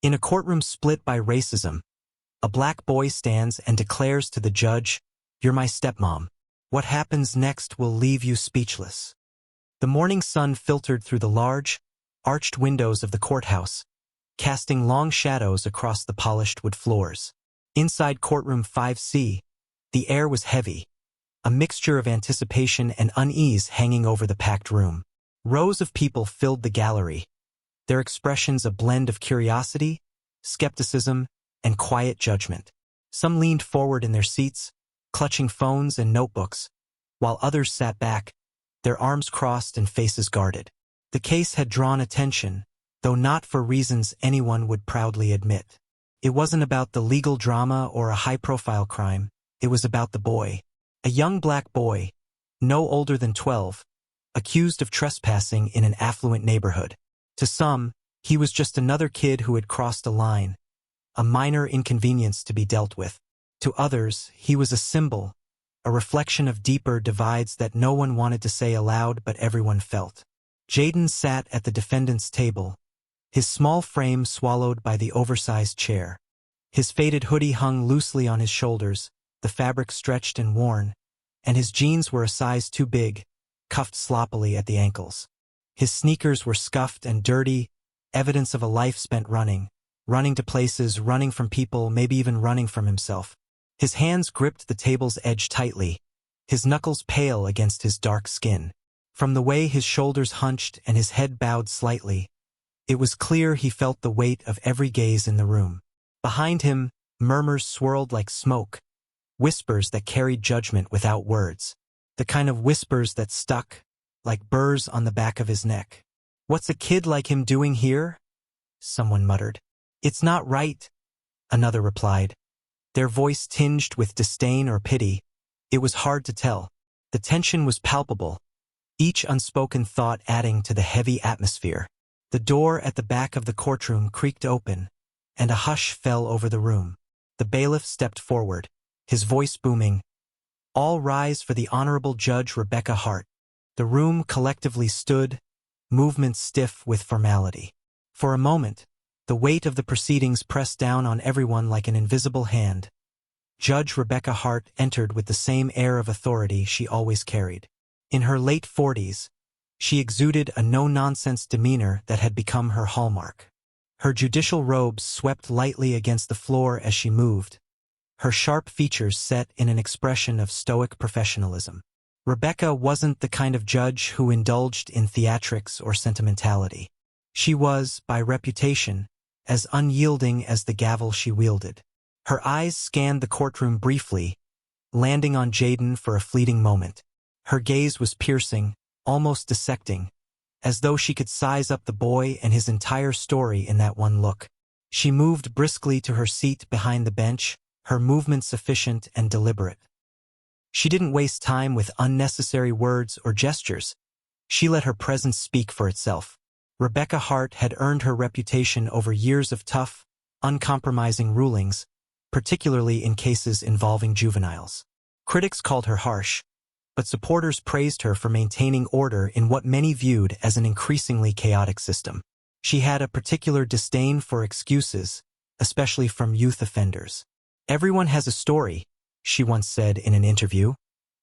In a courtroom split by racism, a black boy stands and declares to the judge, "You're my stepmom. What happens next will leave you speechless." The morning sun filtered through the large, arched windows of the courthouse, casting long shadows across the polished wood floors. Inside courtroom 5C, the air was heavy, a mixture of anticipation and unease hanging over the packed room. Rows of people filled the gallery, their expressions a blend of curiosity, skepticism, and quiet judgment. Some leaned forward in their seats, clutching phones and notebooks, while others sat back, their arms crossed and faces guarded. The case had drawn attention, though not for reasons anyone would proudly admit. It wasn't about the legal drama or a high-profile crime, it was about the boy. A young black boy, no older than 12, accused of trespassing in an affluent neighborhood. To some, he was just another kid who had crossed a line, a minor inconvenience to be dealt with. To others, he was a symbol, a reflection of deeper divides that no one wanted to say aloud but everyone felt. Jaden sat at the defendant's table, his small frame swallowed by the oversized chair. His faded hoodie hung loosely on his shoulders, the fabric stretched and worn, and his jeans were a size too big, cuffed sloppily at the ankles. His sneakers were scuffed and dirty, evidence of a life spent running to places, running from people, maybe even running from himself. His hands gripped the table's edge tightly, his knuckles pale against his dark skin. From the way his shoulders hunched and his head bowed slightly, it was clear he felt the weight of every gaze in the room. Behind him, murmurs swirled like smoke, whispers that carried judgment without words, the kind of whispers that stuck, like burrs on the back of his neck. "What's a kid like him doing here?" someone muttered. "It's not right," another replied, their voice tinged with disdain or pity. It was hard to tell. The tension was palpable, each unspoken thought adding to the heavy atmosphere. The door at the back of the courtroom creaked open, and a hush fell over the room. The bailiff stepped forward, his voice booming, "All rise for the Honorable Judge Rebecca Hart." The room collectively stood, movement stiff with formality. For a moment, the weight of the proceedings pressed down on everyone like an invisible hand. Judge Rebecca Hart entered with the same air of authority she always carried. In her late 40s, she exuded a no-nonsense demeanor that had become her hallmark. Her judicial robes swept lightly against the floor as she moved, her sharp features set in an expression of stoic professionalism. Rebecca wasn't the kind of judge who indulged in theatrics or sentimentality. She was, by reputation, as unyielding as the gavel she wielded. Her eyes scanned the courtroom briefly, landing on Jaden for a fleeting moment. Her gaze was piercing, almost dissecting, as though she could size up the boy and his entire story in that one look. She moved briskly to her seat behind the bench, her movements efficient and deliberate. She didn't waste time with unnecessary words or gestures. She let her presence speak for itself. Rebecca Hart had earned her reputation over years of tough, uncompromising rulings, particularly in cases involving juveniles. Critics called her harsh, but supporters praised her for maintaining order in what many viewed as an increasingly chaotic system. She had a particular disdain for excuses, especially from youth offenders. "Everyone has a story," she once said in an interview,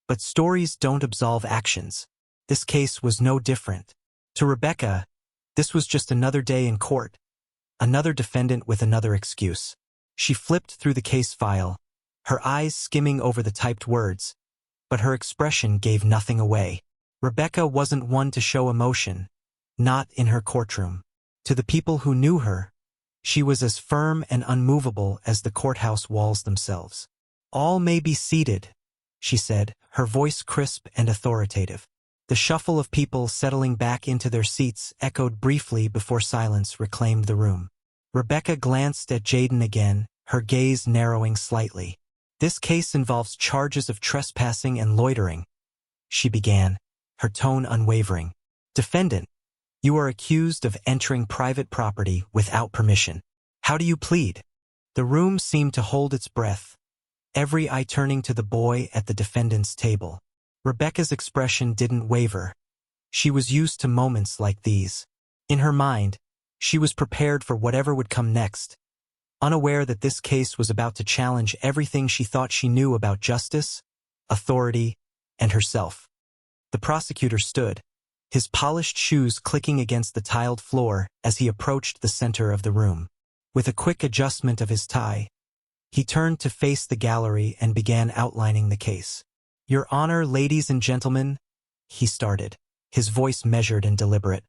"but stories don't absolve actions." This case was no different. To Rebecca, this was just another day in court, another defendant with another excuse. She flipped through the case file, her eyes skimming over the typed words, but her expression gave nothing away. Rebecca wasn't one to show emotion, not in her courtroom. To the people who knew her, she was as firm and unmovable as the courthouse walls themselves. "All may be seated," she said, her voice crisp and authoritative. The shuffle of people settling back into their seats echoed briefly before silence reclaimed the room. Rebecca glanced at Jaden again, her gaze narrowing slightly. "This case involves charges of trespassing and loitering," she began, her tone unwavering. "Defendant, you are accused of entering private property without permission. How do you plead?" The room seemed to hold its breath, every eye turning to the boy at the defendant's table. Rebecca's expression didn't waver. She was used to moments like these. In her mind, She was prepared for whatever would come next, unaware that this case was about to challenge everything she thought she knew about justice, authority, and herself. The prosecutor stood, his polished shoes clicking against the tiled floor as he approached the center of the room. With a quick adjustment of his tie, he turned to face the gallery and began outlining the case. "Your Honor, ladies and gentlemen," he started, his voice measured and deliberate.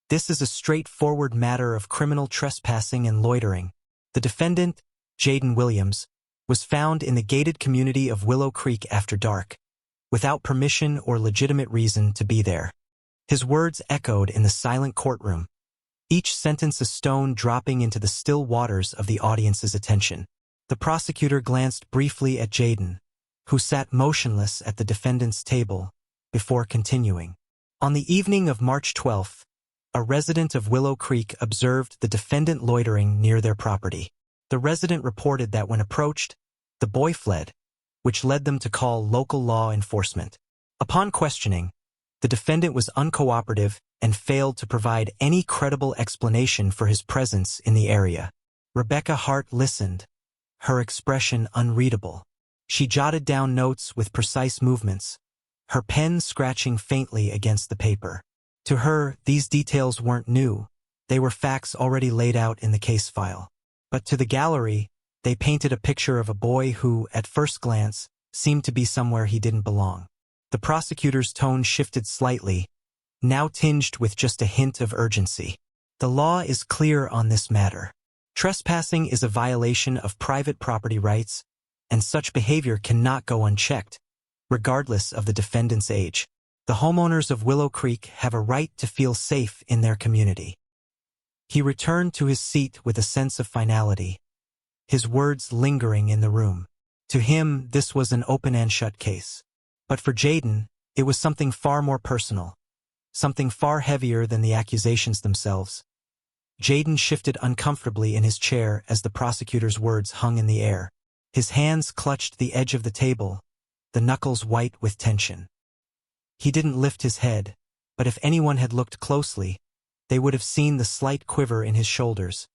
"This is a straightforward matter of criminal trespassing and loitering. The defendant, Jaden Williams, was found in the gated community of Willow Creek after dark, without permission or legitimate reason to be there." His words echoed in the silent courtroom, each sentence a stone dropping into the still waters of the audience's attention. The prosecutor glanced briefly at Jaden, who sat motionless at the defendant's table, before continuing. On the evening of March 12th, a resident of Willow Creek observed the defendant loitering near their property. The resident reported that when approached, the boy fled, which led them to call local law enforcement. Upon questioning, the defendant was uncooperative and failed to provide any credible explanation for his presence in the area. Rebecca Hart listened, her expression unreadable. She jotted down notes with precise movements, her pen scratching faintly against the paper. To her, these details weren't new. They were facts already laid out in the case file. But to the gallery, they painted a picture of a boy who, at first glance, seemed to be somewhere he didn't belong. The prosecutor's tone shifted slightly, now tinged with just a hint of urgency. "The law is clear on this matter. Trespassing is a violation of private property rights, and such behavior cannot go unchecked, regardless of the defendant's age. The homeowners of Willow Creek have a right to feel safe in their community." He returned to his seat with a sense of finality, his words lingering in the room. To him, this was an open and shut case. But for Jaden, it was something far more personal, something far heavier than the accusations themselves. Jaden shifted uncomfortably in his chair as the prosecutor's words hung in the air. His hands clutched the edge of the table, the knuckles white with tension. He didn't lift his head, but if anyone had looked closely, they would have seen the slight quiver in his shoulders,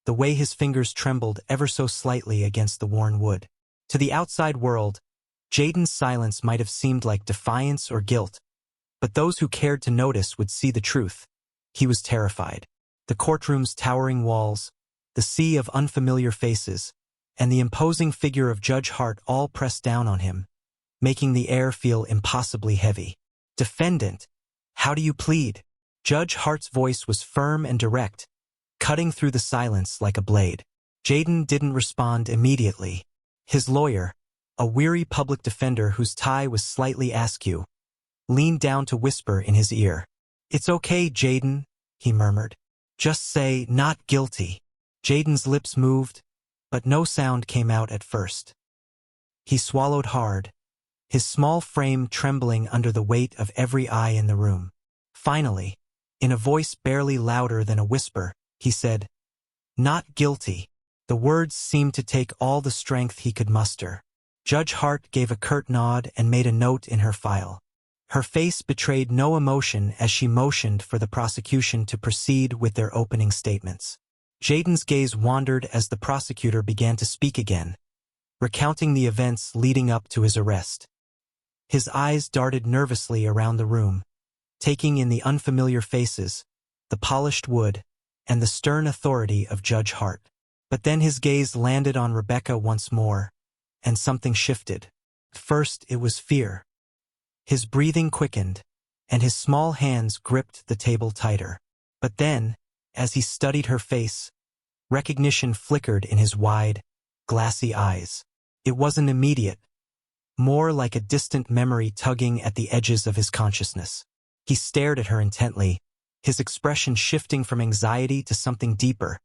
the way his fingers trembled ever so slightly against the worn wood. To the outside world, Jaden's silence might have seemed like defiance or guilt, but those who cared to notice would see the truth. He was terrified. The courtroom's towering walls, the sea of unfamiliar faces, and the imposing figure of Judge Hart all pressed down on him, making the air feel impossibly heavy. "Defendant, how do you plead?" Judge Hart's voice was firm and direct, cutting through the silence like a blade. Jaden didn't respond immediately. His lawyer, a weary public defender whose tie was slightly askew, leaned down to whisper in his ear. "It's okay, Jaden," he murmured. "Just say, not guilty." Jaden's lips moved, but no sound came out at first. He swallowed hard, his small frame trembling under the weight of every eye in the room. Finally, in a voice barely louder than a whisper, he said, "Not guilty." The words seemed to take all the strength he could muster. Judge Hart gave a curt nod and made a note in her file. Her face betrayed no emotion as she motioned for the prosecution to proceed with their opening statements. Jaden's gaze wandered as the prosecutor began to speak again, recounting the events leading up to his arrest. His eyes darted nervously around the room, taking in the unfamiliar faces, the polished wood, and the stern authority of Judge Hart. But then his gaze landed on Rebecca once more, and something shifted. First, it was fear. His breathing quickened, and his small hands gripped the table tighter. But then, as he studied her face, recognition flickered in his wide, glassy eyes. It wasn't immediate, more like a distant memory tugging at the edges of his consciousness. He stared at her intently, his expression shifting from anxiety to something deeper,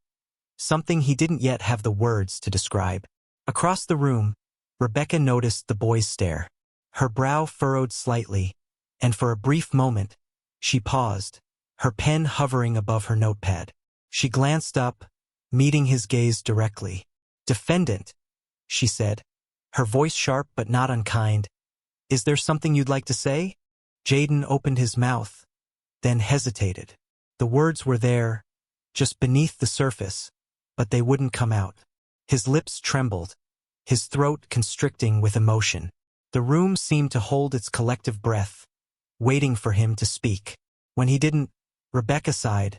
something he didn't yet have the words to describe. Across the room, Rebecca noticed the boy's stare. Her brow furrowed slightly, and for a brief moment, she paused, her pen hovering above her notepad. She glanced up, meeting his gaze directly. "Defendant," she said, her voice sharp but not unkind, "is there something you'd like to say?" Jaden opened his mouth, then hesitated. The words were there, just beneath the surface, but they wouldn't come out. His lips trembled, his throat constricting with emotion. The room seemed to hold its collective breath, waiting for him to speak. When he didn't, Rebecca sighed,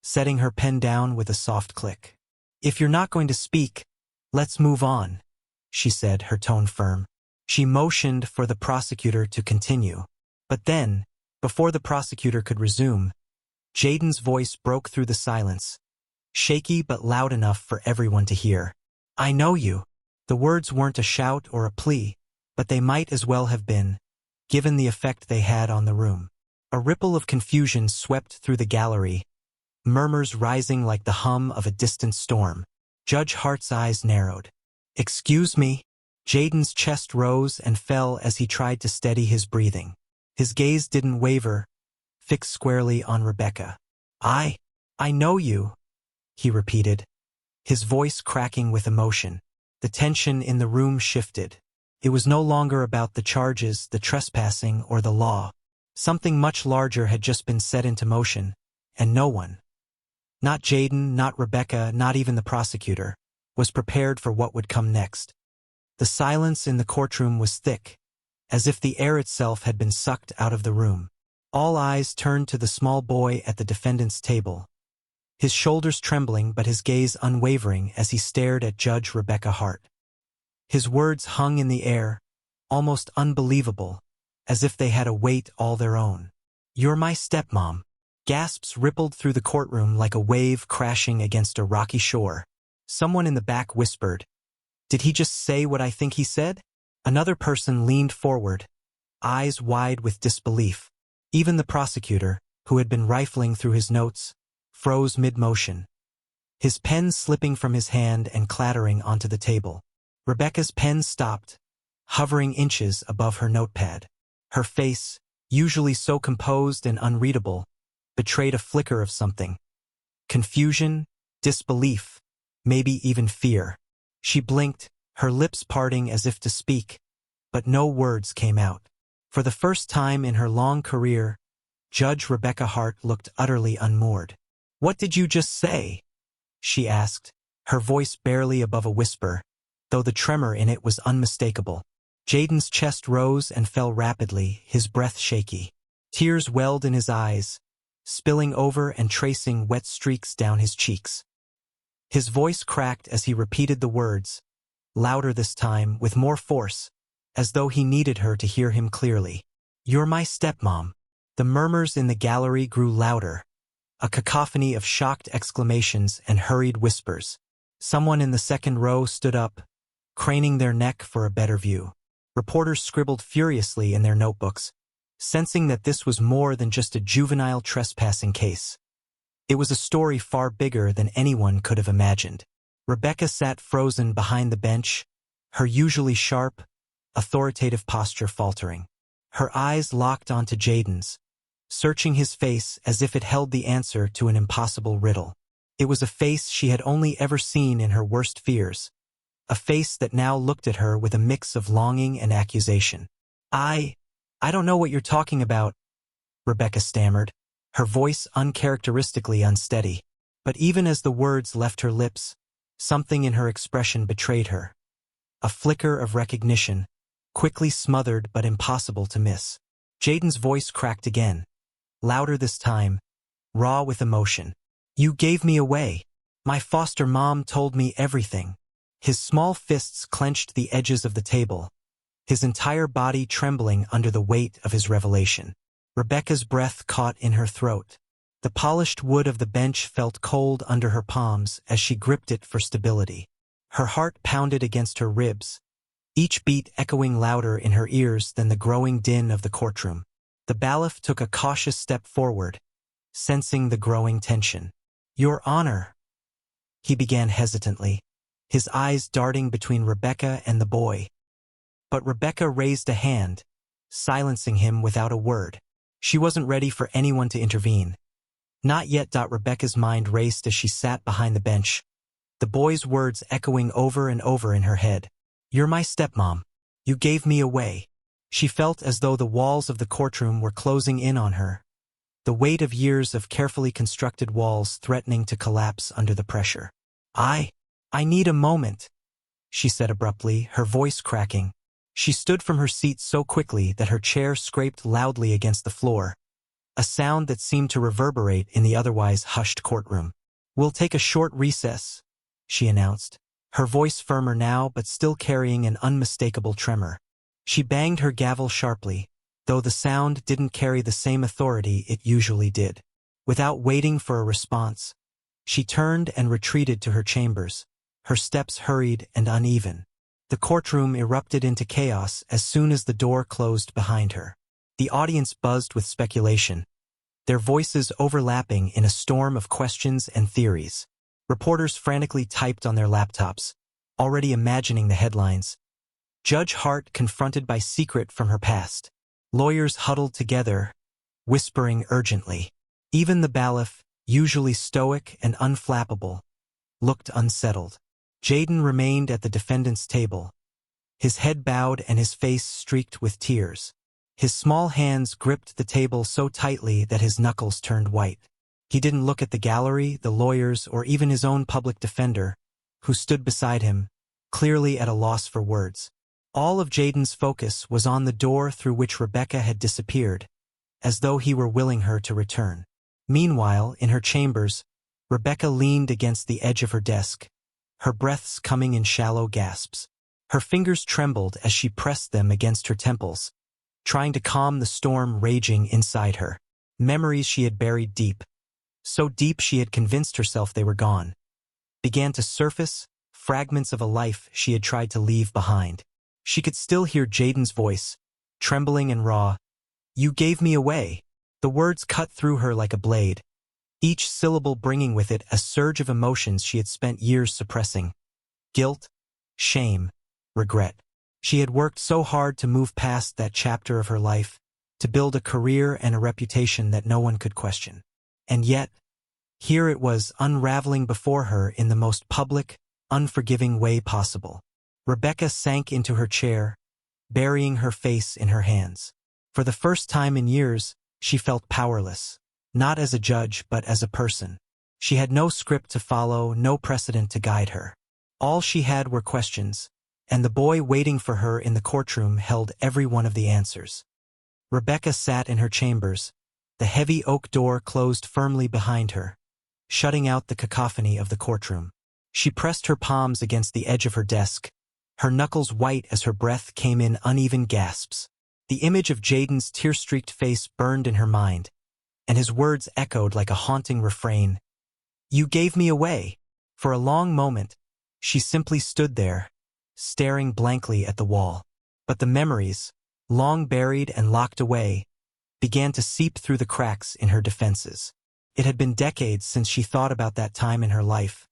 setting her pen down with a soft click. "If you're not going to speak, let's move on," she said, her tone firm. She motioned for the prosecutor to continue. But then, before the prosecutor could resume, Jaden's voice broke through the silence, shaky but loud enough for everyone to hear. "I know you." The words weren't a shout or a plea, but they might as well have been, given the effect they had on the room. A ripple of confusion swept through the gallery, murmurs rising like the hum of a distant storm. Judge Hart's eyes narrowed. "Excuse me?" Jaden's chest rose and fell as he tried to steady his breathing. His gaze didn't waver, fixed squarely on Rebecca. I know you," he repeated, his voice cracking with emotion. The tension in the room shifted. It was no longer about the charges, the trespassing, or the law. Something much larger had just been set into motion, and no one, not Jaden, not Rebecca, not even the prosecutor, was prepared for what would come next. The silence in the courtroom was thick, as if the air itself had been sucked out of the room. All eyes turned to the small boy at the defendant's table, his shoulders trembling but his gaze unwavering as he stared at Judge Rebecca Hart. His words hung in the air, almost unbelievable, as if they had a weight all their own. "You're my stepmom." Gasps rippled through the courtroom like a wave crashing against a rocky shore. Someone in the back whispered, "Did he just say what I think he said?" Another person leaned forward, eyes wide with disbelief. Even the prosecutor, who had been rifling through his notes, froze mid-motion, his pen slipping from his hand and clattering onto the table. Rebecca's pen stopped, hovering inches above her notepad. Her face, usually so composed and unreadable, betrayed a flicker of something. Confusion, disbelief, maybe even fear. She blinked, her lips parting as if to speak, but no words came out. For the first time in her long career, Judge Rebecca Hart looked utterly unmoored. "What did you just say?" she asked, her voice barely above a whisper, though the tremor in it was unmistakable. Jaden's chest rose and fell rapidly, his breath shaky. Tears welled in his eyes, spilling over and tracing wet streaks down his cheeks. His voice cracked as he repeated the words, louder this time, with more force, as though he needed her to hear him clearly. "You're my stepmom." The murmurs in the gallery grew louder, a cacophony of shocked exclamations and hurried whispers. Someone in the second row stood up, craning their neck for a better view. Reporters scribbled furiously in their notebooks, sensing that this was more than just a juvenile trespassing case. It was a story far bigger than anyone could have imagined. Rebecca sat frozen behind the bench, her usually sharp, authoritative posture faltering. Her eyes locked onto Jaden's, searching his face as if it held the answer to an impossible riddle. It was a face she had only ever seen in her worst fears, a face that now looked at her with a mix of longing and accusation. I don't know what you're talking about," Rebecca stammered, her voice uncharacteristically unsteady. But even as the words left her lips, something in her expression betrayed her. A flicker of recognition, quickly smothered but impossible to miss. Jaden's voice cracked again, louder this time, raw with emotion. "You gave me away. My foster mom told me everything." His small fists clenched the edges of the table, his entire body trembling under the weight of his revelation. Rebecca's breath caught in her throat. The polished wood of the bench felt cold under her palms as she gripped it for stability. Her heart pounded against her ribs, each beat echoing louder in her ears than the growing din of the courtroom. The bailiff took a cautious step forward, sensing the growing tension. "Your Honor," he began hesitantly, his eyes darting between Rebecca and the boy. But Rebecca raised a hand, silencing him without a word. She wasn't ready for anyone to intervene. Not yet. Rebecca's mind raced as she sat behind the bench, the boy's words echoing over and over in her head. "You're my stepmom. You gave me away." She felt as though the walls of the courtroom were closing in on her, the weight of years of carefully constructed walls threatening to collapse under the pressure. I need a moment," she said abruptly, her voice cracking. She stood from her seat so quickly that her chair scraped loudly against the floor, a sound that seemed to reverberate in the otherwise hushed courtroom. "We'll take a short recess," she announced, her voice firmer now but still carrying an unmistakable tremor. She banged her gavel sharply, though the sound didn't carry the same authority it usually did. Without waiting for a response, she turned and retreated to her chambers, her steps hurried and uneven. The courtroom erupted into chaos as soon as the door closed behind her. The audience buzzed with speculation, their voices overlapping in a storm of questions and theories. Reporters frantically typed on their laptops, already imagining the headlines. Judge Hart confronted by secret from her past. Lawyers huddled together, whispering urgently. Even the bailiff, usually stoic and unflappable, looked unsettled. Jaden remained at the defendant's table, his head bowed and his face streaked with tears. His small hands gripped the table so tightly that his knuckles turned white. He didn't look at the gallery, the lawyers, or even his own public defender, who stood beside him, clearly at a loss for words. All of Jaden's focus was on the door through which Rebecca had disappeared, as though he were willing her to return. Meanwhile, in her chambers, Rebecca leaned against the edge of her desk, her breaths coming in shallow gasps. Her fingers trembled as she pressed them against her temples, trying to calm the storm raging inside her. Memories she had buried deep, so deep she had convinced herself they were gone, began to surface, fragments of a life she had tried to leave behind. She could still hear Jaden's voice, trembling and raw. "You gave me away." The words cut through her like a blade, each syllable bringing with it a surge of emotions she had spent years suppressing. Guilt, shame, regret. She had worked so hard to move past that chapter of her life, to build a career and a reputation that no one could question. And yet, here it was unraveling before her in the most public, unforgiving way possible. Rebecca sank into her chair, burying her face in her hands. For the first time in years, she felt powerless, not as a judge but as a person. She had no script to follow, no precedent to guide her. All she had were questions, and the boy waiting for her in the courtroom held every one of the answers. Rebecca sat in her chambers, the heavy oak door closed firmly behind her, shutting out the cacophony of the courtroom. She pressed her palms against the edge of her desk, her knuckles white as her breath came in uneven gasps. The image of Jaden's tear-streaked face burned in her mind, and his words echoed like a haunting refrain. "You gave me away." For a long moment, she simply stood there, staring blankly at the wall. But the memories, long buried and locked away, began to seep through the cracks in her defenses. It had been decades since she thought about that time in her life,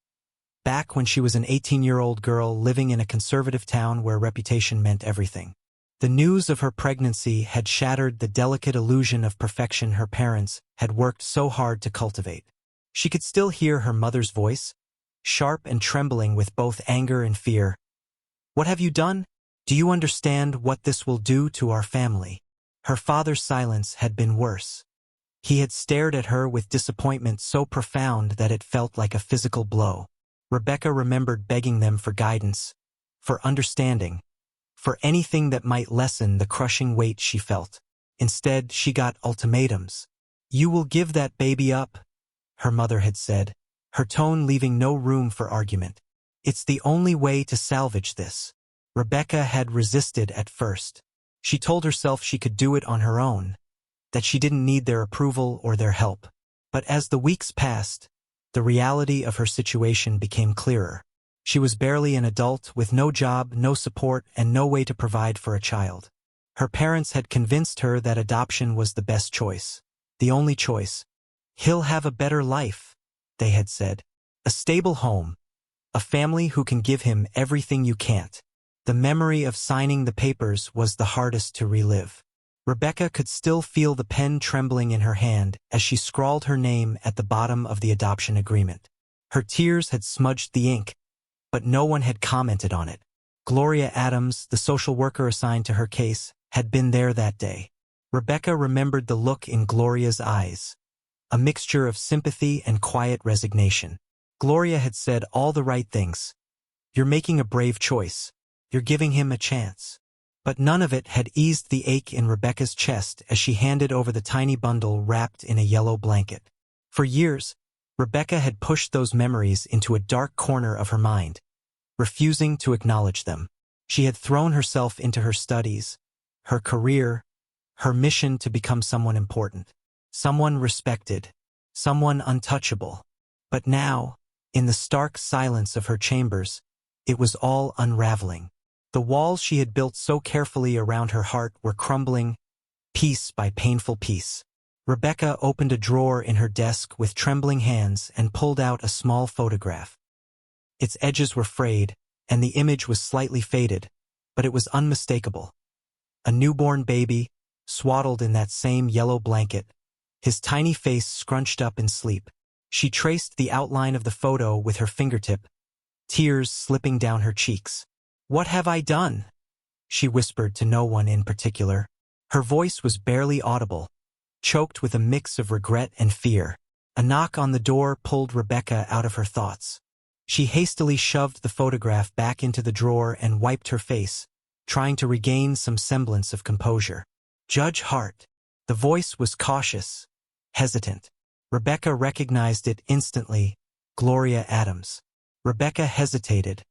back when she was an 18-year-old girl living in a conservative town where reputation meant everything. The news of her pregnancy had shattered the delicate illusion of perfection her parents had worked so hard to cultivate. She could still hear her mother's voice, sharp and trembling with both anger and fear. "What have you done? Do you understand what this will do to our family?" Her father's silence had been worse. He had stared at her with disappointment so profound that it felt like a physical blow. Rebecca remembered begging them for guidance, for understanding, for anything that might lessen the crushing weight she felt. Instead, she got ultimatums. "You will give that baby up," her mother had said, her tone leaving no room for argument. "It's the only way to salvage this." Rebecca had resisted at first. She told herself she could do it on her own, that she didn't need their approval or their help. But as the weeks passed, the reality of her situation became clearer. She was barely an adult with no job, no support, and no way to provide for a child. Her parents had convinced her that adoption was the best choice, the only choice. "He'll have a better life," they had said. "A stable home, a family who can give him everything you can't." The memory of signing the papers was the hardest to relive. Rebecca could still feel the pen trembling in her hand as she scrawled her name at the bottom of the adoption agreement. Her tears had smudged the ink, but no one had commented on it. Gloria Adams, the social worker assigned to her case, had been there that day. Rebecca remembered the look in Gloria's eyes, a mixture of sympathy and quiet resignation. Gloria had said all the right things. You're making a brave choice. You're giving him a chance. But none of it had eased the ache in Rebecca's chest as she handed over the tiny bundle wrapped in a yellow blanket. For years, Rebecca had pushed those memories into a dark corner of her mind, refusing to acknowledge them. She had thrown herself into her studies, her career, her mission to become someone important, someone respected, someone untouchable. But now, in the stark silence of her chambers, it was all unraveling. The walls she had built so carefully around her heart were crumbling, piece by painful piece. Rebecca opened a drawer in her desk with trembling hands and pulled out a small photograph. Its edges were frayed, and the image was slightly faded, but it was unmistakable. A newborn baby, swaddled in that same yellow blanket, his tiny face scrunched up in sleep. She traced the outline of the photo with her fingertip, tears slipping down her cheeks. "What have I done?" she whispered to no one in particular. Her voice was barely audible, choked with a mix of regret and fear. A knock on the door pulled Rebecca out of her thoughts. She hastily shoved the photograph back into the drawer and wiped her face, trying to regain some semblance of composure. "Judge Hart." The voice was cautious, hesitant. Rebecca recognized it instantly. Gloria Adams. Rebecca hesitated,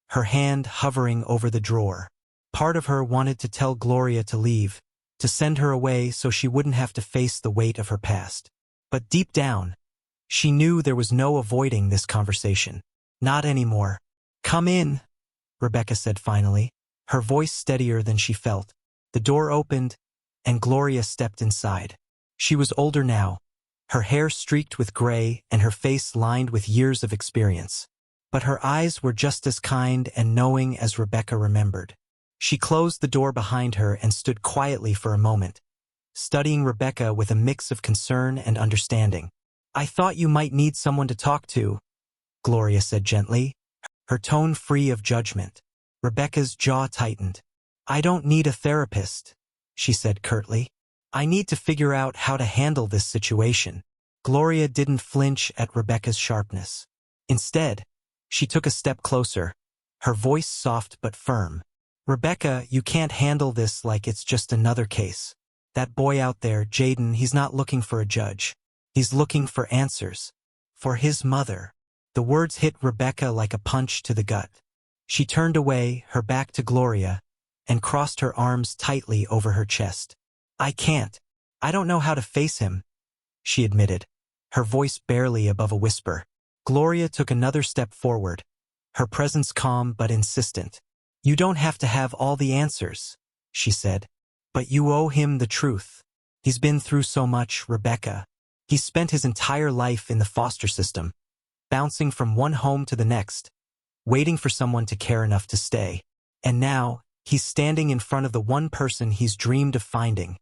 her hand hovering over the drawer. Part of her wanted to tell Gloria to leave, to send her away so she wouldn't have to face the weight of her past. But deep down, she knew there was no avoiding this conversation. Not anymore. "Come in," Rebecca said finally, her voice steadier than she felt. The door opened, and Gloria stepped inside. She was older now, her hair streaked with gray and her face lined with years of experience. But her eyes were just as kind and knowing as Rebecca remembered. She closed the door behind her and stood quietly for a moment, studying Rebecca with a mix of concern and understanding. "I thought you might need someone to talk to," Gloria said gently, her tone free of judgment. Rebecca's jaw tightened. "I don't need a therapist," she said curtly. "I need to figure out how to handle this situation." Gloria didn't flinch at Rebecca's sharpness. Instead, she took a step closer, her voice soft but firm. "Rebecca, you can't handle this like it's just another case. That boy out there, Jaden, he's not looking for a judge. He's looking for answers. For his mother." The words hit Rebecca like a punch to the gut. She turned away, her back to Gloria, and crossed her arms tightly over her chest. "I can't. I don't know how to face him," she admitted, her voice barely above a whisper. Gloria took another step forward, her presence calm but insistent. "You don't have to have all the answers," she said. "But you owe him the truth. He's been through so much, Rebecca. He's spent his entire life in the foster system, bouncing from one home to the next, waiting for someone to care enough to stay. And now, he's standing in front of the one person he's dreamed of finding,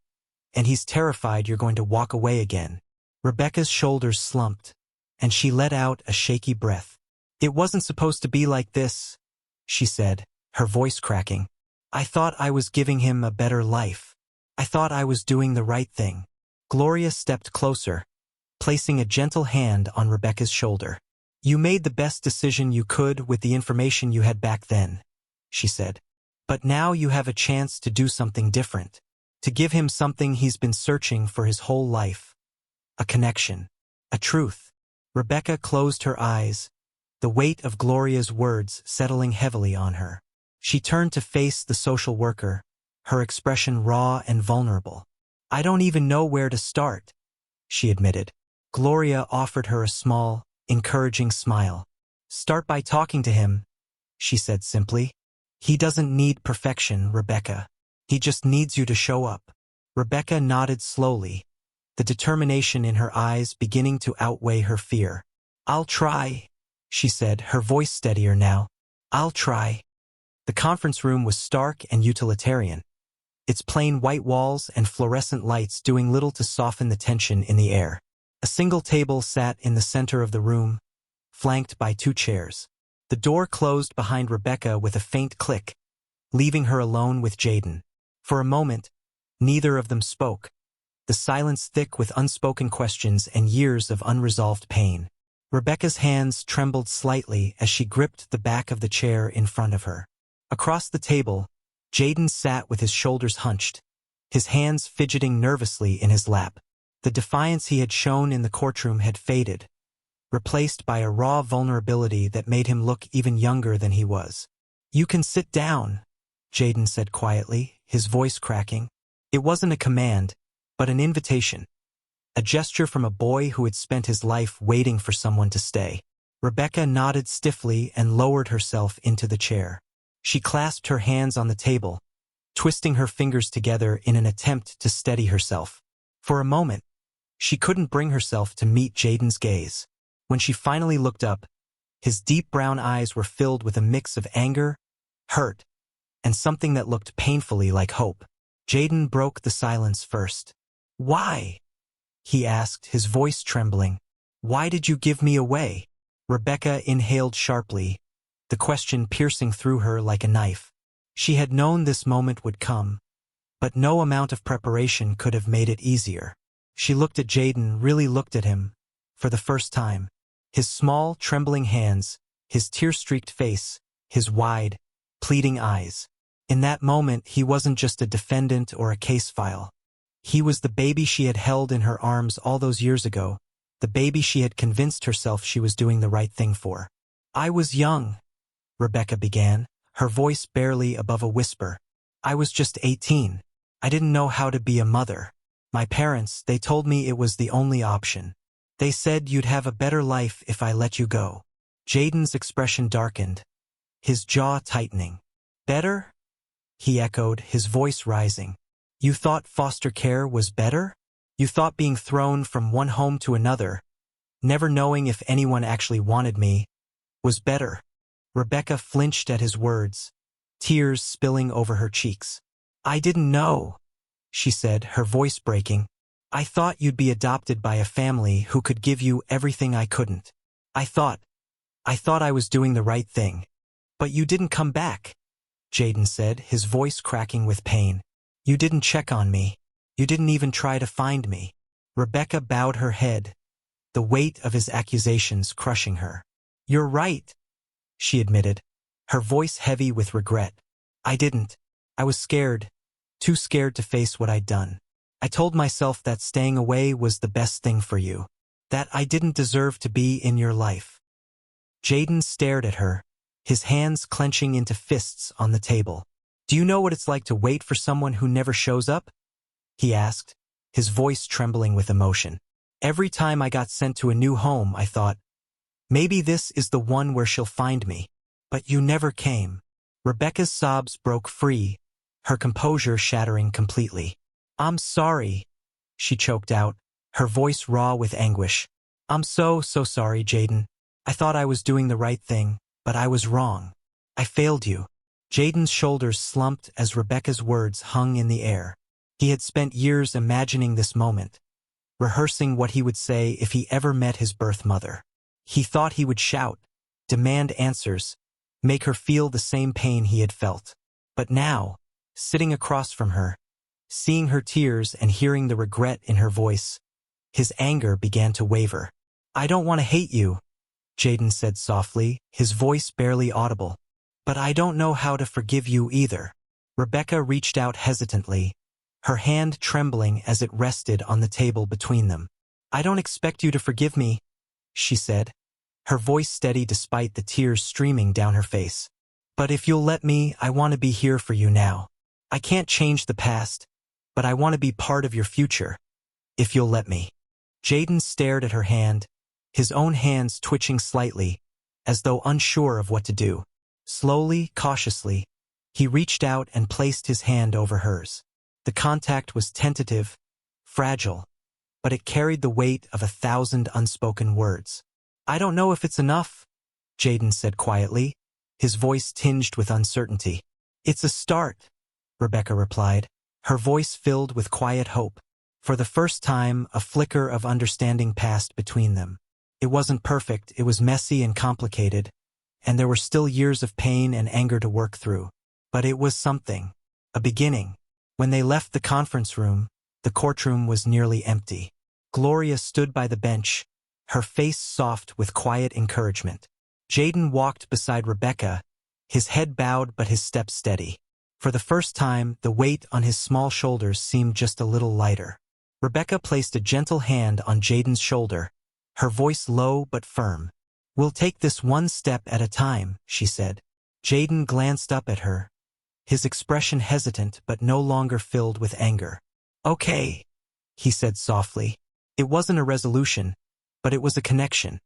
and he's terrified you're going to walk away again." Rebecca's shoulders slumped, and she let out a shaky breath. "It wasn't supposed to be like this," she said, her voice cracking. "I thought I was giving him a better life. I thought I was doing the right thing." Gloria stepped closer, placing a gentle hand on Rebecca's shoulder. "You made the best decision you could with the information you had back then," she said. "But now you have a chance to do something different, to give him something he's been searching for his whole life. A connection, a truth." Rebecca closed her eyes, the weight of Gloria's words settling heavily on her. She turned to face the social worker, her expression raw and vulnerable. "I don't even know where to start," she admitted. Gloria offered her a small, encouraging smile. "Start by talking to him," she said simply. "He doesn't need perfection, Rebecca. He just needs you to show up." Rebecca nodded slowly, the determination in her eyes beginning to outweigh her fear. "I'll try," she said, her voice steadier now. "I'll try." The conference room was stark and utilitarian, its plain white walls and fluorescent lights doing little to soften the tension in the air. A single table sat in the center of the room, flanked by 2 chairs. The door closed behind Rebecca with a faint click, leaving her alone with Jaden. For a moment, neither of them spoke, the silence thick with unspoken questions and years of unresolved pain. Rebecca's hands trembled slightly as she gripped the back of the chair in front of her. Across the table, Jaden sat with his shoulders hunched, his hands fidgeting nervously in his lap. The defiance he had shown in the courtroom had faded, replaced by a raw vulnerability that made him look even younger than he was. "You can sit down," Jaden said quietly, his voice cracking. It wasn't a command, but an invitation. A gesture from a boy who had spent his life waiting for someone to stay. Rebecca nodded stiffly and lowered herself into the chair. She clasped her hands on the table, twisting her fingers together in an attempt to steady herself. For a moment, she couldn't bring herself to meet Jaden's gaze. When she finally looked up, his deep brown eyes were filled with a mix of anger, hurt, and something that looked painfully like hope. Jaden broke the silence first. "Why?" he asked, his voice trembling. "Why did you give me away?" Rebecca inhaled sharply, the question piercing through her like a knife. She had known this moment would come, but no amount of preparation could have made it easier. She looked at Jaden, really looked at him, for the first time. His small, trembling hands, his tear-streaked face, his wide, pleading eyes. In that moment, he wasn't just a defendant or a case file. He was the baby she had held in her arms all those years ago, the baby she had convinced herself she was doing the right thing for. "I was young," Rebecca began, her voice barely above a whisper. "I was just 18. I didn't know how to be a mother. My parents, they told me it was the only option. They said you'd have a better life if I let you go." Jaden's expression darkened, his jaw tightening. "Better?" he echoed, his voice rising. "You thought foster care was better? You thought being thrown from one home to another, never knowing if anyone actually wanted me, was better?" Rebecca flinched at his words, tears spilling over her cheeks. "I didn't know," she said, her voice breaking. "I thought you'd be adopted by a family who could give you everything I couldn't. I thought I was doing the right thing. But you didn't come back," Jaden said, his voice cracking with pain. "You didn't check on me. You didn't even try to find me." Rebecca bowed her head, the weight of his accusations crushing her. "You're right," she admitted, her voice heavy with regret. "I didn't. I was scared, too scared to face what I'd done. I told myself that staying away was the best thing for you, that I didn't deserve to be in your life." Jaden stared at her, his hands clenching into fists on the table. "Do you know what it's like to wait for someone who never shows up?" he asked, his voice trembling with emotion. "Every time I got sent to a new home, I thought, maybe this is the one where she'll find me. But you never came." Rebecca's sobs broke free, her composure shattering completely. "I'm sorry," she choked out, her voice raw with anguish. "I'm so sorry, Jaden. I thought I was doing the right thing, but I was wrong. I failed you." Jaden's shoulders slumped as Rebecca's words hung in the air. He had spent years imagining this moment, rehearsing what he would say if he ever met his birth mother. He thought he would shout, demand answers, make her feel the same pain he had felt. But now, sitting across from her, seeing her tears and hearing the regret in her voice, his anger began to waver. "I don't want to hate you," Jaden said softly, his voice barely audible. "But I don't know how to forgive you either." Rebecca reached out hesitantly, her hand trembling as it rested on the table between them. "I don't expect you to forgive me," she said, her voice steady despite the tears streaming down her face. "But if you'll let me, I want to be here for you now. I can't change the past, but I want to be part of your future, if you'll let me." Jaden stared at her hand, his own hands twitching slightly, as though unsure of what to do. Slowly, cautiously, he reached out and placed his hand over hers. The contact was tentative, fragile, but it carried the weight of 1,000 unspoken words. "I don't know if it's enough," Jaden said quietly, his voice tinged with uncertainty. "It's a start," Rebecca replied, her voice filled with quiet hope. For the first time, a flicker of understanding passed between them. It wasn't perfect, it was messy and complicated, and there were still years of pain and anger to work through. But it was something, a beginning. When they left the conference room, The courtroom was nearly empty. Gloria stood by the bench, her face soft with quiet encouragement. Jaden walked beside Rebecca, his head bowed but his steps steady. For the first time, the weight on his small shoulders seemed just a little lighter. Rebecca placed a gentle hand on Jaden's shoulder, her voice low but firm. "We'll take this one step at a time," she said. Jaden glanced up at her, his expression hesitant but no longer filled with anger. "Okay," he said softly. It wasn't a resolution, but it was a connection.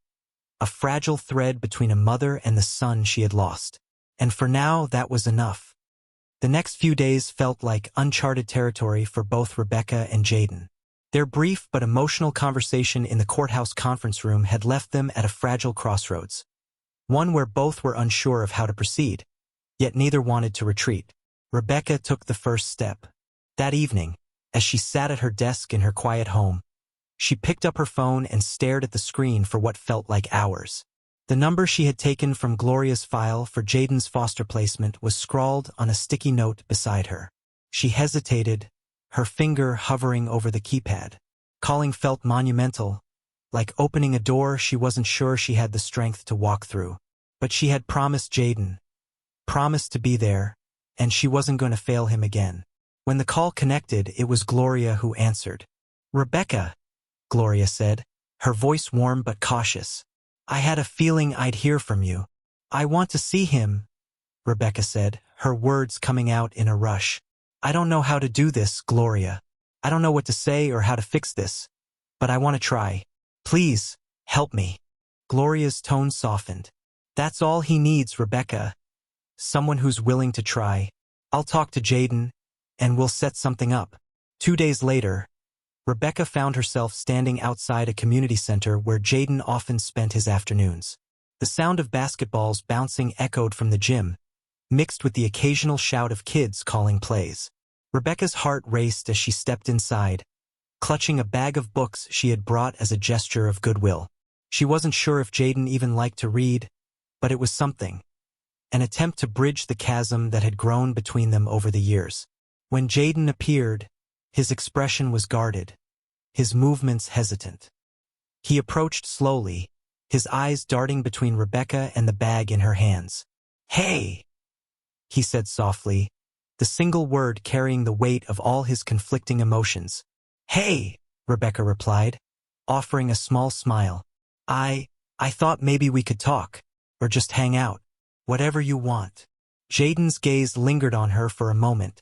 A fragile thread between a mother and the son she had lost. And for now, that was enough. The next few days felt like uncharted territory for both Rebecca and Jaden. Their brief but emotional conversation in the courthouse conference room had left them at a fragile crossroads. One where both were unsure of how to proceed, yet neither wanted to retreat. Rebecca took the first step. That evening, as she sat at her desk in her quiet home, she picked up her phone and stared at the screen for what felt like hours. The number she had taken from Gloria's file for Jaden's foster placement was scrawled on a sticky note beside her. She hesitated, her finger hovering over the keypad. Calling felt monumental, like opening a door she wasn't sure she had the strength to walk through. But she had promised Jaden, promised to be there, and she wasn't going to fail him again. When the call connected, it was Gloria who answered. "Rebecca," Gloria said, her voice warm but cautious. "I had a feeling I'd hear from you." "I want to see him," Rebecca said, her words coming out in a rush. "I don't know how to do this, Gloria. I don't know what to say or how to fix this, but I want to try. Please, help me." Gloria's tone softened. "That's all he needs, Rebecca. Someone who's willing to try. I'll talk to Jaden, and we'll set something up." 2 days later, Rebecca found herself standing outside a community center where Jaden often spent his afternoons. The sound of basketballs bouncing echoed from the gym, mixed with the occasional shout of kids calling plays. Rebecca's heart raced as she stepped inside, clutching a bag of books she had brought as a gesture of goodwill. She wasn't sure if Jaden even liked to read, but it was something. An attempt to bridge the chasm that had grown between them over the years. When Jaden appeared, his expression was guarded, his movements hesitant. He approached slowly, his eyes darting between Rebecca and the bag in her hands. "Hey," he said softly, the single word carrying the weight of all his conflicting emotions. "Hey," Rebecca replied, offering a small smile. I thought maybe we could talk, or just hang out. Whatever you want." Jaden's gaze lingered on her for a moment,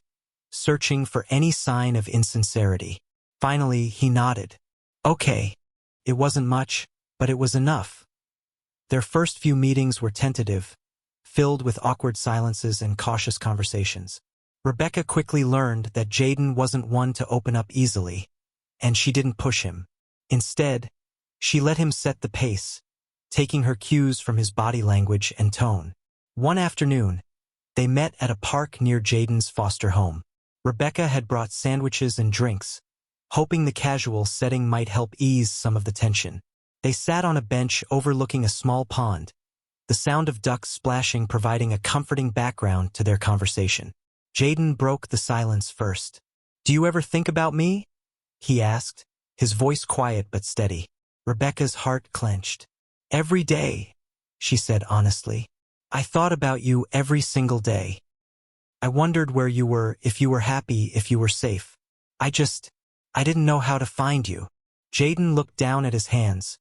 searching for any sign of insincerity. Finally, he nodded. "Okay." It wasn't much, but it was enough. Their first few meetings were tentative, filled with awkward silences and cautious conversations. Rebecca quickly learned that Jaden wasn't one to open up easily, and she didn't push him. Instead, she let him set the pace, taking her cues from his body language and tone. One afternoon, they met at a park near Jaden's foster home. Rebecca had brought sandwiches and drinks, hoping the casual setting might help ease some of the tension. They sat on a bench overlooking a small pond, the sound of ducks splashing providing a comforting background to their conversation. Jaden broke the silence first. "Do you ever think about me?" he asked, his voice quiet but steady. Rebecca's heart clenched. "Every day," she said honestly. "I thought about you every single day. I wondered where you were, if you were happy, if you were safe. I didn't know how to find you." Jaden looked down at his hands,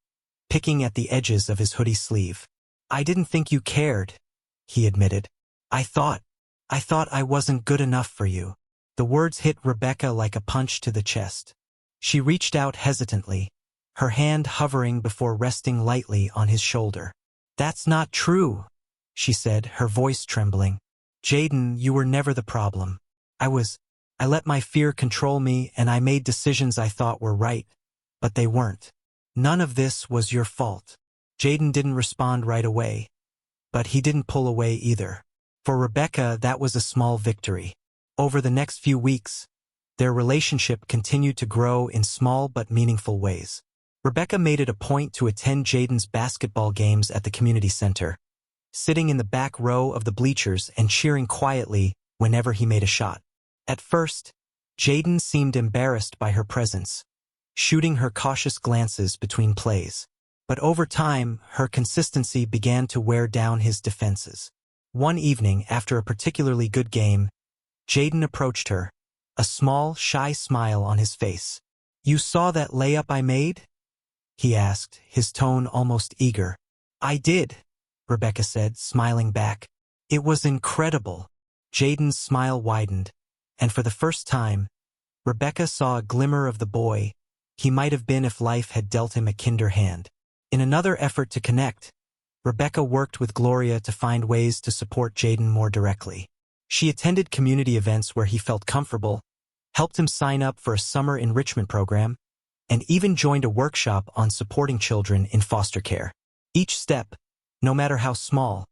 picking at the edges of his hoodie sleeve. "I didn't think you cared," he admitted. I thought I wasn't good enough for you." The words hit Rebecca like a punch to the chest. She reached out hesitantly, her hand hovering before resting lightly on his shoulder. "That's not true," she said, her voice trembling. "Jaden, you were never the problem. I let my fear control me and I made decisions I thought were right, but they weren't. None of this was your fault." Jaden didn't respond right away, but he didn't pull away either. For Rebecca, that was a small victory. Over the next few weeks, their relationship continued to grow in small but meaningful ways. Rebecca made it a point to attend Jaden's basketball games at the community center, sitting in the back row of the bleachers and cheering quietly whenever he made a shot. At first, Jaden seemed embarrassed by her presence, shooting her cautious glances between plays. But over time, her consistency began to wear down his defenses. One evening, after a particularly good game, Jaden approached her, a small, shy smile on his face. "You saw that layup I made?" he asked, his tone almost eager. "I did," Rebecca said, smiling back. "It was incredible." Jaden's smile widened, and for the first time, Rebecca saw a glimmer of the boy he might have been if life had dealt him a kinder hand. In another effort to connect, Rebecca worked with Gloria to find ways to support Jaden more directly. She attended community events where he felt comfortable, helped him sign up for a summer enrichment program, and even joined a workshop on supporting children in foster care. Each step, no matter how small,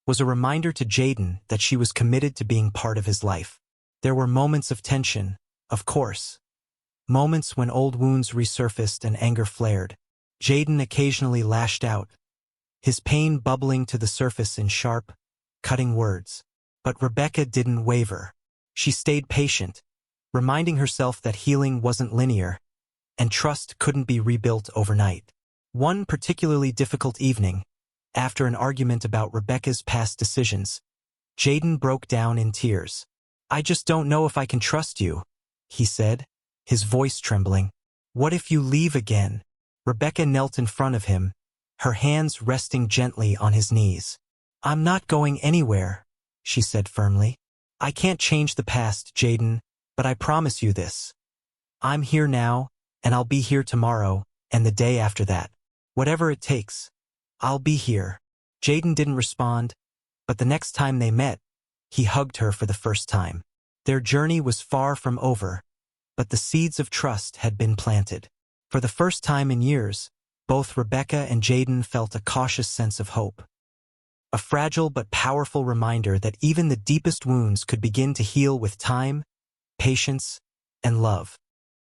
was a reminder to Jaden that she was committed to being part of his life. There were moments of tension, of course. Moments when old wounds resurfaced and anger flared. Jaden occasionally lashed out, his pain bubbling to the surface in sharp, cutting words. But Rebecca didn't waver. She stayed patient, reminding herself that healing wasn't linear, and trust couldn't be rebuilt overnight. One particularly difficult evening, after an argument about Rebecca's past decisions, Jaden broke down in tears. "I just don't know if I can trust you," he said, his voice trembling. "What if you leave again?" Rebecca knelt in front of him, her hands resting gently on his knees. "I'm not going anywhere," she said firmly. "I can't change the past, Jaden, but I promise you this. I'm here now, and I'll be here tomorrow, and the day after that. Whatever it takes, I'll be here." Jaden didn't respond, but the next time they met, he hugged her for the first time. Their journey was far from over, but the seeds of trust had been planted. For the first time in years, both Rebecca and Jaden felt a cautious sense of hope. A fragile but powerful reminder that even the deepest wounds could begin to heal with time, patience, and love.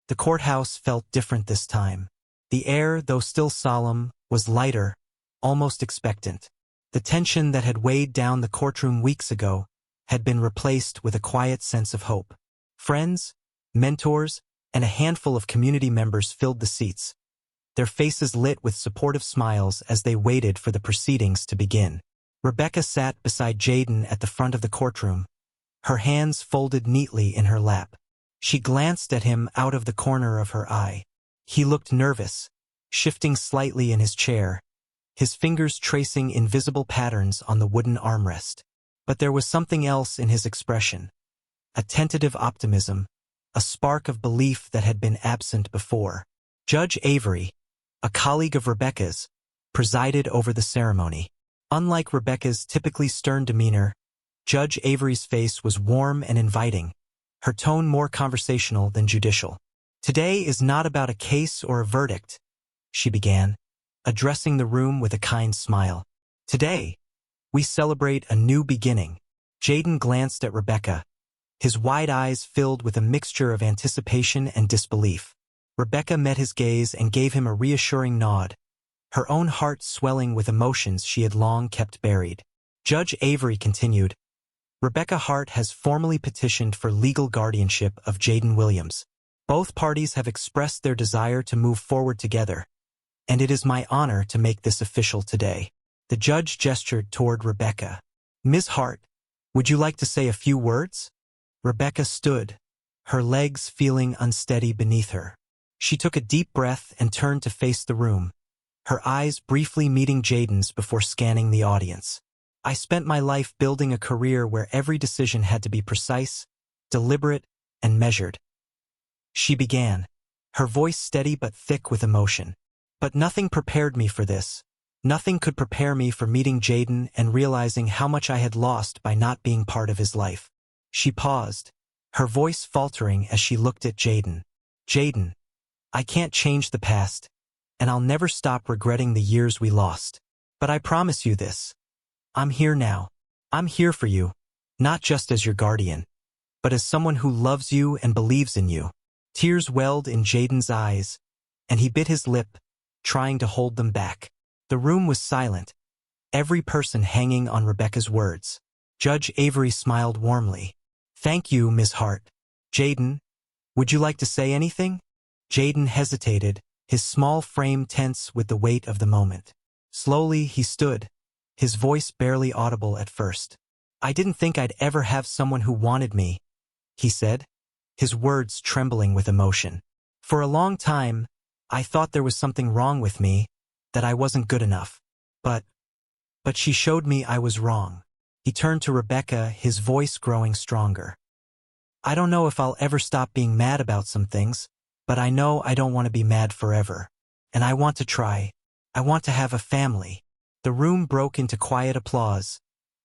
The courthouse felt different this time. The air, though still solemn, was lighter, almost expectant. The tension that had weighed down the courtroom weeks ago had been replaced with a quiet sense of hope. Friends, mentors, and a handful of community members filled the seats, their faces lit with supportive smiles as they waited for the proceedings to begin. Rebecca sat beside Jaden at the front of the courtroom, her hands folded neatly in her lap. She glanced at him out of the corner of her eye. He looked nervous, shifting slightly in his chair, his fingers tracing invisible patterns on the wooden armrest. But there was something else in his expression, a tentative optimism, a spark of belief that had been absent before. Judge Avery, a colleague of Rebecca's, presided over the ceremony. Unlike Rebecca's typically stern demeanor, Judge Avery's face was warm and inviting, her tone more conversational than judicial. "Today is not about a case or a verdict," she began, addressing the room with a kind smile. "Today, we celebrate a new beginning." Jaden glanced at Rebecca, his wide eyes filled with a mixture of anticipation and disbelief. Rebecca met his gaze and gave him a reassuring nod, her own heart swelling with emotions she had long kept buried. Judge Avery continued, "Rebecca Hart has formally petitioned for legal guardianship of Jaden Williams. Both parties have expressed their desire to move forward together, and it is my honor to make this official today." The judge gestured toward Rebecca. "Ms. Hart, would you like to say a few words?" Rebecca stood, her legs feeling unsteady beneath her. She took a deep breath and turned to face the room, her eyes briefly meeting Jaden's before scanning the audience. "I spent my life building a career where every decision had to be precise, deliberate, and measured," she began, her voice steady but thick with emotion. "But nothing prepared me for this. Nothing could prepare me for meeting Jaden and realizing how much I had lost by not being part of his life." She paused, her voice faltering as she looked at Jaden. "Jaden, I can't change the past, and I'll never stop regretting the years we lost. But I promise you this. I'm here now. I'm here for you, not just as your guardian, but as someone who loves you and believes in you." Tears welled in Jaden's eyes, and he bit his lip, trying to hold them back. The room was silent, every person hanging on Rebecca's words. Judge Avery smiled warmly. "Thank you, Ms. Hart. Jaden, Would you like to say anything? Jaden hesitated, his small frame tense with the weight of the moment. Slowly, he stood, his voice barely audible at first. I didn't think I'd ever have someone who wanted me, he said, his words trembling with emotion. For a long time, I thought there was something wrong with me, that I wasn't good enough. But she showed me I was wrong. He turned to Rebecca, his voice growing stronger. I don't know if I'll ever stop being mad about some things, but I know I don't want to be mad forever. And I want to try. I want to have a family. The room broke into quiet applause,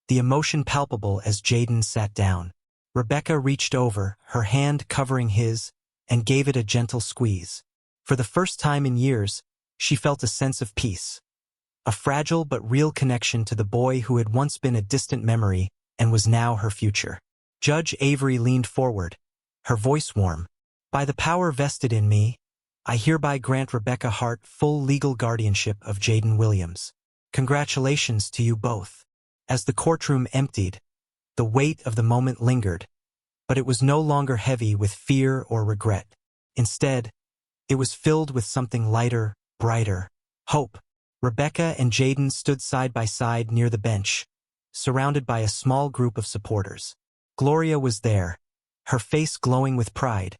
the emotion palpable as Jaden sat down. Rebecca reached over, her hand covering his, and gave it a gentle squeeze. For the first time in years, she felt a sense of peace. A fragile but real connection to the boy who had once been a distant memory and was now her future. Judge Avery leaned forward, her voice warm. By the power vested in me, I hereby grant Rebecca Hart full legal guardianship of Jaden Williams. Congratulations to you both. As the courtroom emptied, the weight of the moment lingered, but it was no longer heavy with fear or regret. Instead, it was filled with something lighter, brighter, hope. Rebecca and Jaden stood side by side near the bench, surrounded by a small group of supporters. Gloria was there, her face glowing with pride,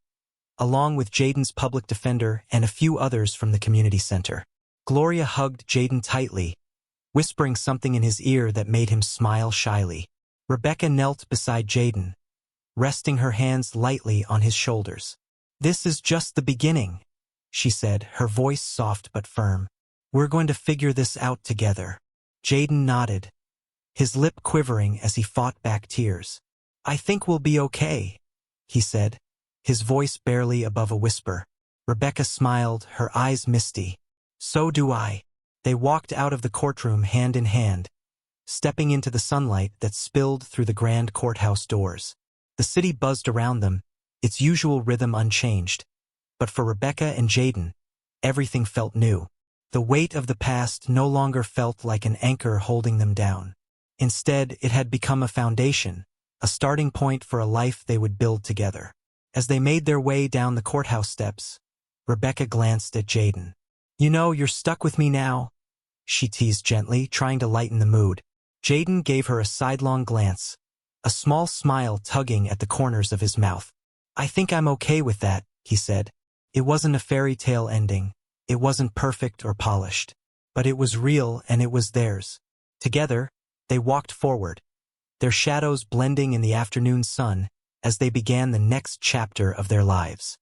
along with Jaden's public defender and a few others from the community center. Gloria hugged Jaden tightly, whispering something in his ear that made him smile shyly. Rebecca knelt beside Jaden, resting her hands lightly on his shoulders. This is just the beginning, she said, her voice soft but firm. We're going to figure this out together. Jaden nodded, his lip quivering as he fought back tears. I think we'll be okay, he said, his voice barely above a whisper. Rebecca smiled, her eyes misty. So do I. They walked out of the courtroom hand in hand, stepping into the sunlight that spilled through the grand courthouse doors. The city buzzed around them, its usual rhythm unchanged. But for Rebecca and Jaden, everything felt new. The weight of the past no longer felt like an anchor holding them down. Instead, it had become a foundation, a starting point for a life they would build together. As they made their way down the courthouse steps, Rebecca glanced at Jaden. You know, you're stuck with me now, she teased gently, trying to lighten the mood. Jaden gave her a sidelong glance, a small smile tugging at the corners of his mouth. I think I'm okay with that, he said. It wasn't a fairy tale ending. It wasn't perfect or polished. But it was real and it was theirs. Together, they walked forward, their shadows blending in the afternoon sun as they began the next chapter of their lives.